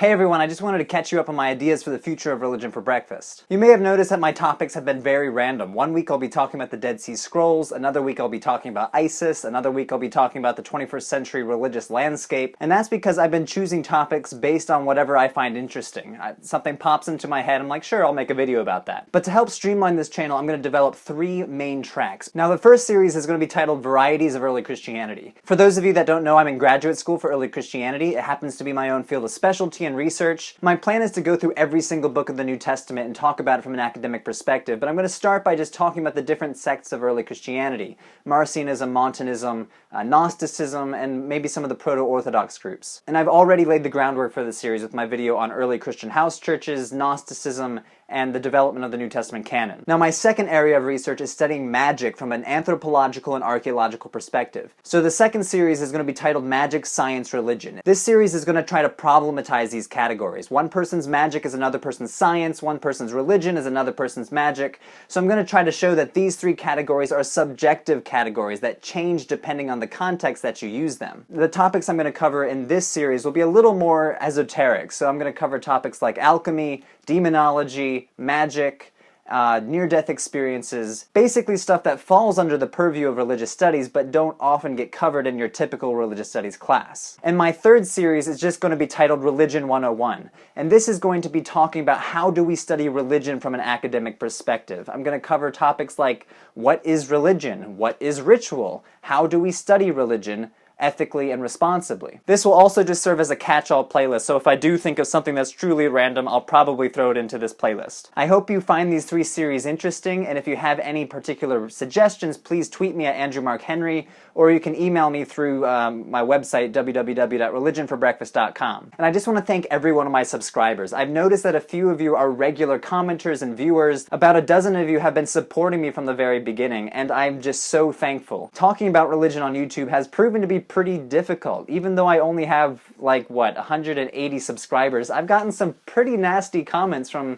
Hey everyone, I just wanted to catch you up on my ideas for the future of religion for breakfast. You may have noticed that my topics have been very random. One week I'll be talking about the Dead Sea Scrolls, another week I'll be talking about ISIS, another week I'll be talking about the 21st century religious landscape, and that's because I've been choosing topics based on whatever I find interesting. Something pops into my head, I'm like, sure, I'll make a video about that. But to help streamline this channel, I'm going to develop 3 main tracks. Now the first series is going to be titled Varieties of Early Christianity. For those of you that don't know, I'm in graduate school for early Christianity. It happens to be my own field of specialty and research. My plan is to go through every single book of the New Testament and talk about it from an academic perspective, but I'm going to start by just talking about the different sects of early Christianity. Marcionism, Montanism, Gnosticism, and maybe some of the proto-Orthodox groups. And I've already laid the groundwork for this series with my video on early Christian house churches, Gnosticism, and the development of the New Testament canon. Now my second area of research is studying magic from an anthropological and archaeological perspective. So the second series is going to be titled Magic, Science, Religion. This series is going to try to problematize these categories. One person's magic is another person's science, one person's religion is another person's magic. So I'm going to try to show that these 3 categories are subjective categories that change depending on the context that you use them. The topics I'm going to cover in this series will be a little more esoteric. So I'm going to cover topics like alchemy, demonology, magic, near-death experiences, basically stuff that falls under the purview of religious studies but don't often get covered in your typical religious studies class. And my third series is just going to be titled Religion 101, and this is going to be talking about how do we study religion from an academic perspective. I'm going to cover topics like what is religion, what is ritual, how do we study religion, ethically and responsibly. This will also just serve as a catch-all playlist, so if I do think of something that's truly random, I'll probably throw it into this playlist. I hope you find these 3 series interesting, and if you have any particular suggestions, please tweet me at AndrewMarkHenry, or you can email me through my website, www.religionforbreakfast.com. And I just want to thank every one of my subscribers. I've noticed that a few of you are regular commenters and viewers. About a dozen of you have been supporting me from the very beginning, and I'm just so thankful. Talking about religion on YouTube has proven to be pretty difficult. Even though I only have, like, 180 subscribers, I've gotten some pretty nasty comments from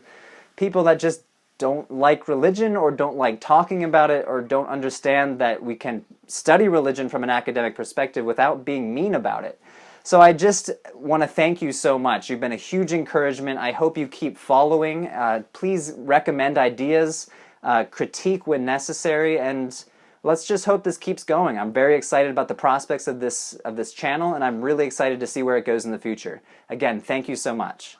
people that just don't like religion, or don't like talking about it, or don't understand that we can study religion from an academic perspective without being mean about it. So I just want to thank you so much. You've been a huge encouragement. I hope you keep following. Please recommend ideas, critique when necessary, and let's just hope this keeps going. I'm very excited about the prospects of this channel, and I'm really excited to see where it goes in the future. Again, thank you so much.